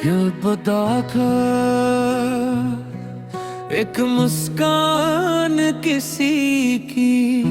बता एक मुस्कान किसी की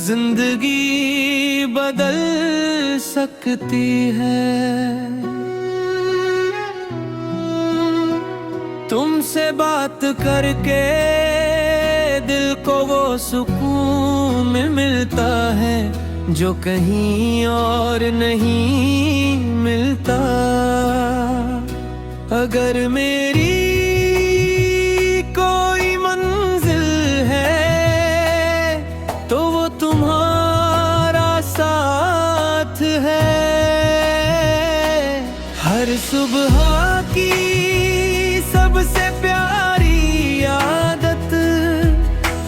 जिंदगी बदल सकती है। तुमसे बात करके दिल को वो सुकून मिलता है जो कहीं और नहीं मिलता। अगर मेरी कोई मंजिल है तो वो तुम्हारा साथ है। हर सुबह की सबसे प्यारी आदत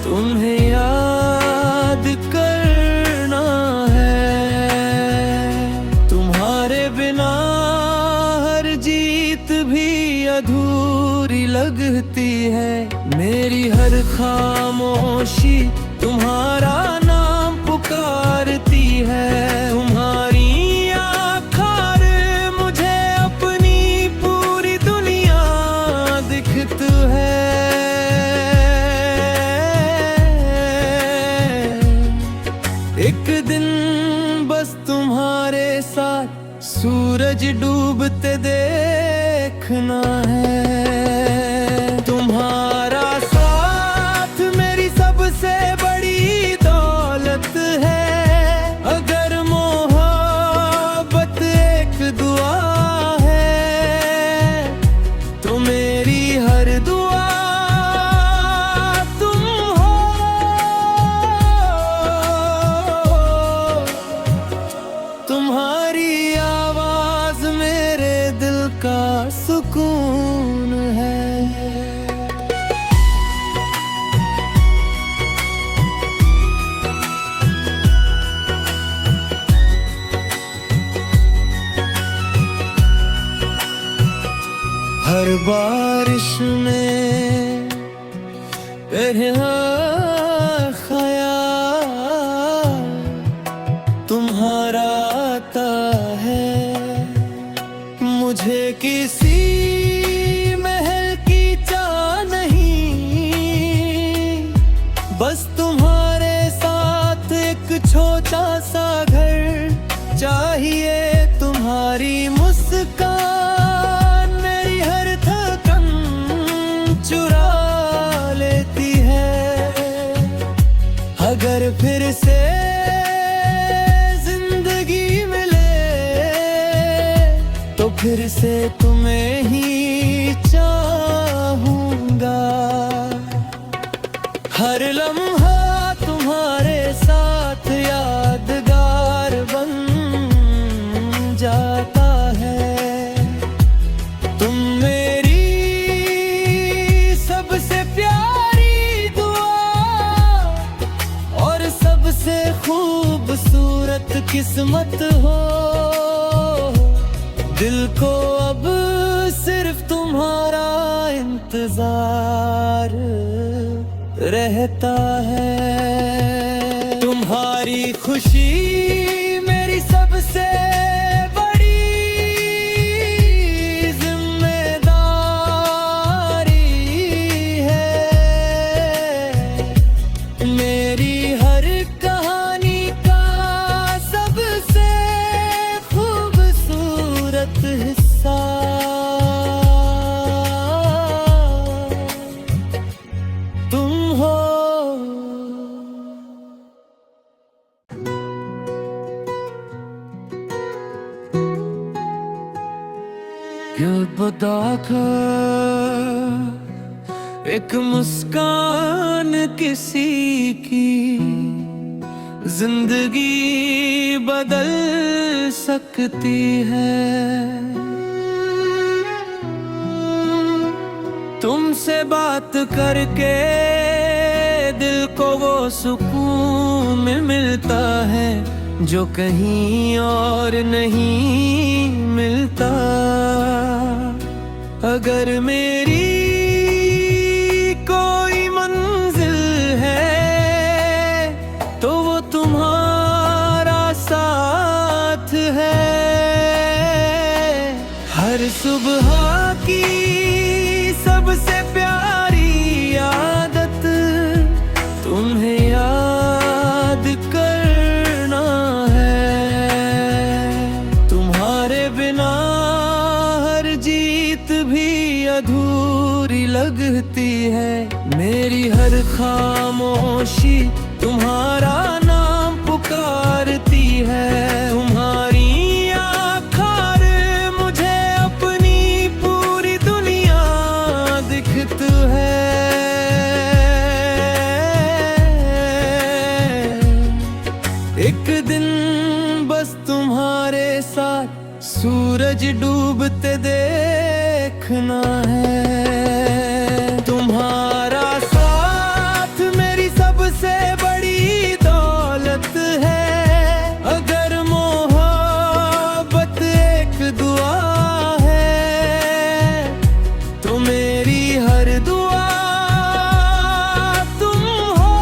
तुम्हें याद करना है। तुम्हारे बिना हर जीत भी अधूरी लगती है। मेरी हर खामोशी तुम्हारा नाम पुकारती है। तुम्हारी आँखें मुझे अपनी पूरी दुनिया दिखती है। एक दिन बस तुम्हारे साथ सूरज डूबते देखना है। तुम्हारा साथ मेरी सबसे बड़ी दौलत है। अगर मोहब्बत एक दुआ है तो मेरी हर दुआ तुम हो। तुम्हारी आवाज मेरे दिल का सुकून है। हर बारिश में पहला ख्याल तुम्हारा आता है। मुझे किसी महल की चाह नहीं, बस तुम्हारे साथ एक छोटा सा घर चाहिए। तुम्हारी मुस्कान मेरी हर थकन चुरा लेती है। अगर फिर से जिंदगी मिले तो फिर से तुम्हें ही चाहूंगा। हर लम्हा तुम्हारे साथ यादगार बन जाता है। तुम मेरी सबसे प्यारी दुआ और सबसे खूबसूरत किस्मत हो। दिल को अब सिर्फ तुम्हारा इंतजार रहता है। तुम्हारी खुशी मेरी सबसे बड़ी जिम्मेदारी है। मेरी हर कहानी का सबसे खूबसूरत हिस्सा तुम हो। क्या पता था एक मुस्कान किसी की जिंदगी बदल सकती है। तुमसे बात करके दिल को वो सुकून मिलता है जो कहीं और नहीं मिलता। अगर मेरी कोई मंजिल है तो वो तुम्हारा साथ है। हर सुबह की सबसे प्यारी आदत तुम्हें याद करना है। तुम्हारे बिना हर जीत भी अधूरी लगती है। मेरी हर खामोशी तुम्हारा नाम पुकारती है। तुम्हारी आँखां मुझे अपनी पूरी दुनिया दिखती है। एक दिन बस तुम्हारे साथ सूरज डूबते देखना है। तुम्हारा साथ मेरी सबसे बड़ी दौलत है। अगर मोहब्बत एक दुआ है तो मेरी हर दुआ तुम हो।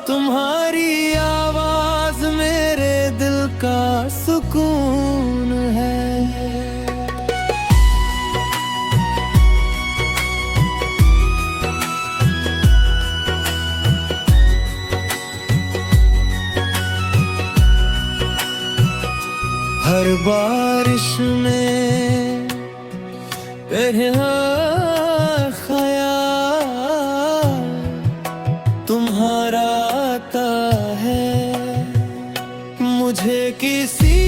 तुम्हारी आवाज मेरे दिल का सुकून है। हर बारिश में पहला ख्याल तुम्हारा आता है। मुझे किसी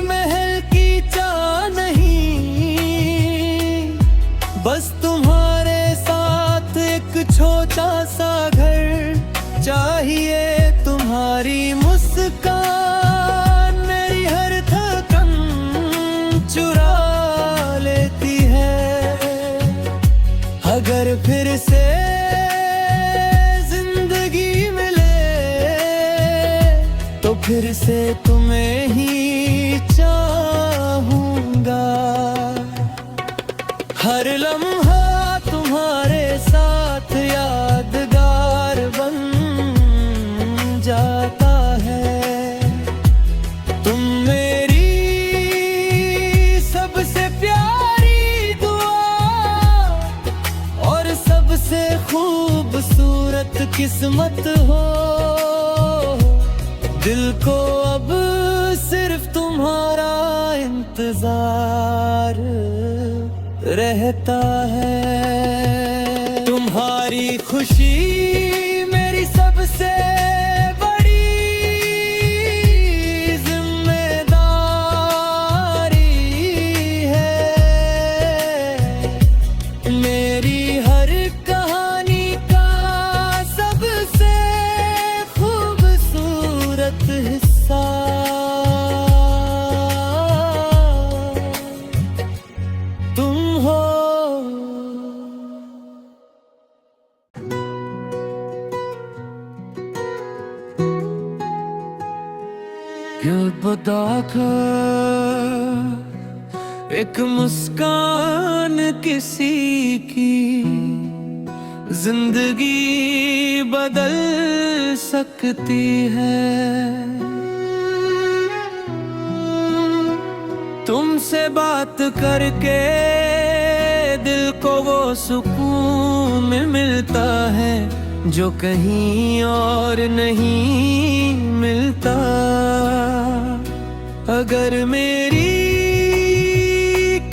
महल की चाह नहीं, बस तुम्हारे साथ एक छोटा सा घर चाहिए। तुम्हारी मुस्कान मेरी हर थकन चुरा लेती है। अगर फिर से जिंदगी मिले तो फिर से तुम्हें ही चाहूंगा। हर लम्हा तुम्हारे साथ यादगार बन जाता है। तुम मेरी सबसे प्यारी दुआ और सबसे खूबसूरत किस्मत हो। दिल को अब सिर्फ तुम्हारा इंतजार रहता है। तुम्हारी खुशी मेरी सबसे बड़ी जिम्मेदारी है। मेरी हर कहानी का सबसे खूबसूरत हिस्सा तुम हो। दिल बताकर एक मुस्कान किसी की जिंदगी बदल सकती है। तुमसे बात करके दिल को वो सुकून मिलता है जो कहीं और नहीं मिलता। अगर मेरी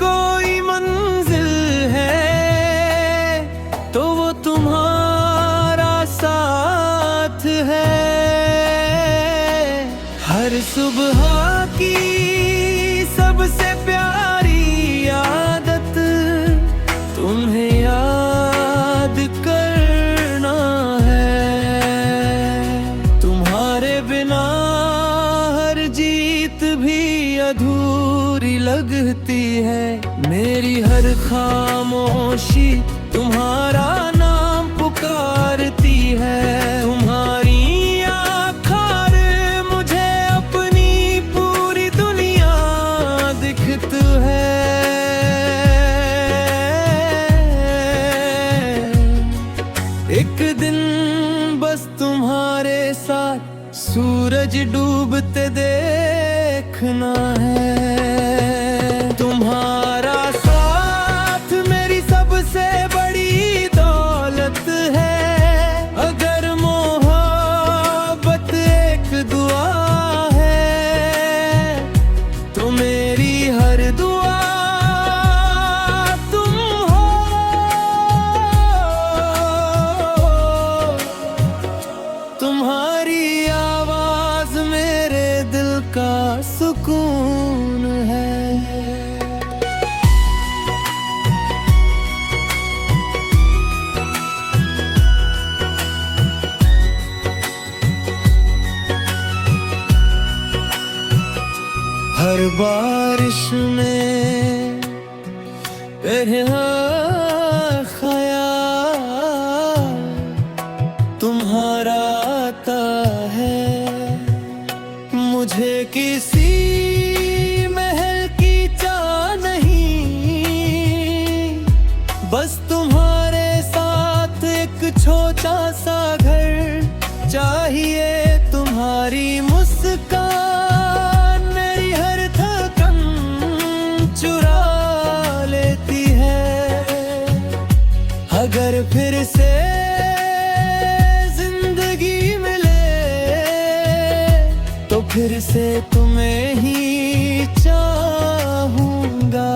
कोई मंजिल है तो वो तुम्हारा साथ है। हर सुबह की सबसे प्यारी आदत तुम्हें याद करना है। तुम्हारे बिना हर जीत भी अधूरी लगती है। मेरी हर खामोशी तुम्हारा नाम पुकारती है। तुम्हारी आँखां मुझे अपनी पूरी दुनिया दिखती है। एक दिन बस तुम्हारे साथ सूरज डूबते देखना है। तुम्हारा साथ मेरी सबसे बड़ी दौलत है। अगर मोहब्बत एक दुआ है तो मेरी हर दुआ तुम हो। तुम्हारी आवाज मेरे दिल का सुकून है। हर बारिश में पहला ख्याल तुम्हारा आता है। मुझे किसी महल की चाह नहीं, बस तुम्हारे साथ एक छोटा सा घर चाहिए। तुम्हारी मुस्कान मेरी हर थकन चुरा लेती है। अगर फिर से जिंदगी मिले तो फिर से तुम्हें ही चाहूंगा।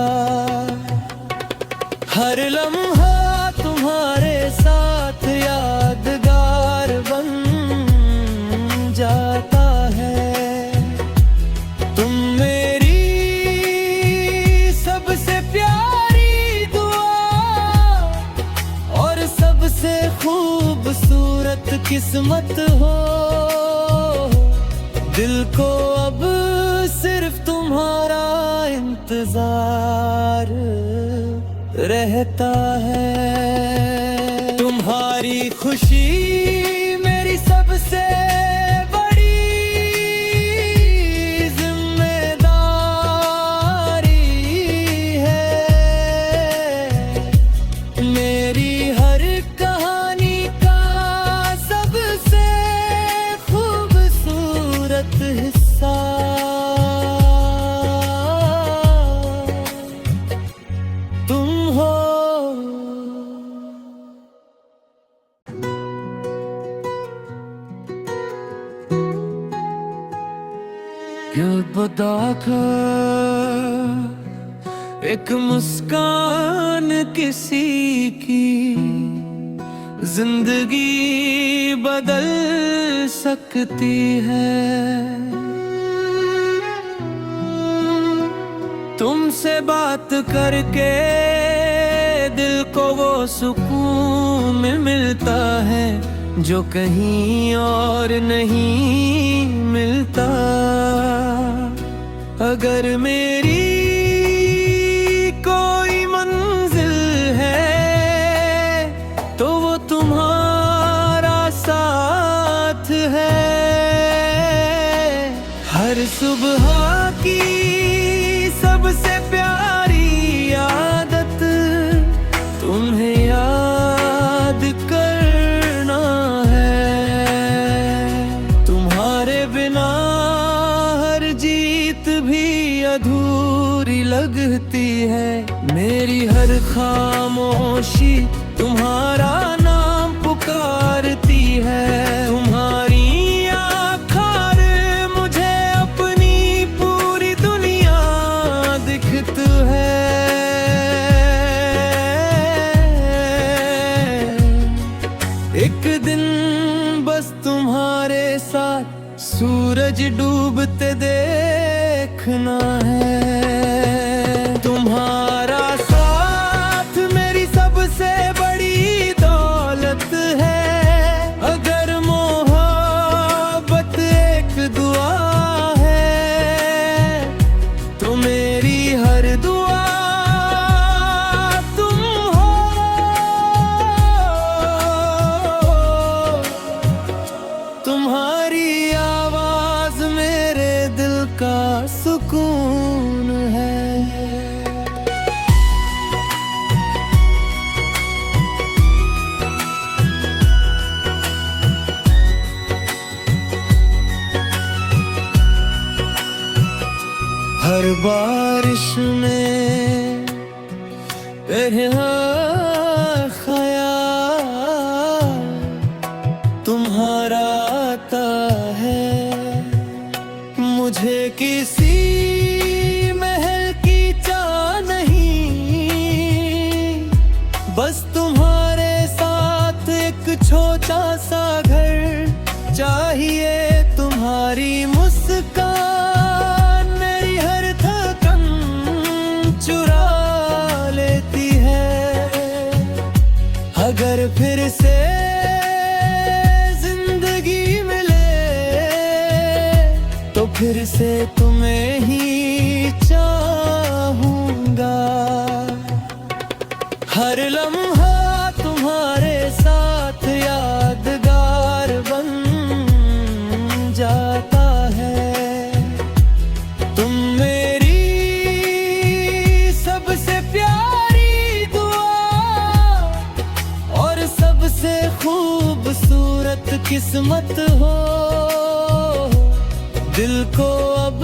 हर लम्हा तुम्हारे साथ यादगार बन जाता है। तुम मेरी सबसे प्यारी दुआ और सबसे खूबसूरत किस्मत हो। दिल को अब सिर्फ तुम्हारा इंतजार रहता है। तुम्हारी खुशी मेरी सबसे बड़ी जिम्मेदारी है। मेरी हर कहानी का सबसे खूबसूरत हिस्सा तुम हो। क्या पता था एक मुस्कान किसी की जिंदगी बदल सकती है। तुमसे बात करके दिल को वो सुकून मिलता है जो कहीं और नहीं मिलता। अगर मेरी कोई मंजिल है तो वो तुम्हारा साथ है। हर सुबह की सबसे प्यारी आदत तुम्हें याद करना है। तुम्हारे बिना हर जीत भी अधूरी लगती है। मेरी हर खामोशी तुम्हारा नाम पुकारती है। तुम्हारी आँखां मुझे अपनी पूरी दुनिया दिखत है। एक दिन बस तुम्हारे साथ सूरज डूबते देखना है। तुम्हारा साथ मेरी सबसे बड़ी दौलत है। अगर मोहब्बत एक दुआ है तो मेरी हर दुआ तुम हो। तुम्हारी आवाज मेरे दिल का सुकून बारिश में पहला ख्याल तुम्हारा आता है। मुझे किसी महल की चाह नहीं, बस तुम्हारे साथ एक छोटा सा घर चाहिए। तुम्हारी मुस्कान मेरी हर थकन चुरा लेती है। अगर फिर से जिंदगी मिले तो फिर से तुम्हें ही चाहूंगा। हर लम्हा तुम्हारे साथ यादगार बन जाता है। तुम मेरी सबसे प्यारी दुआ और सबसे खूबसूरत किस्मत हो। दिल को अब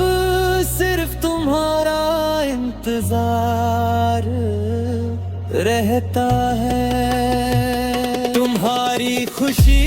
सिर्फ तुम्हारा इंतजार रहता है। तुम्हारी खुशी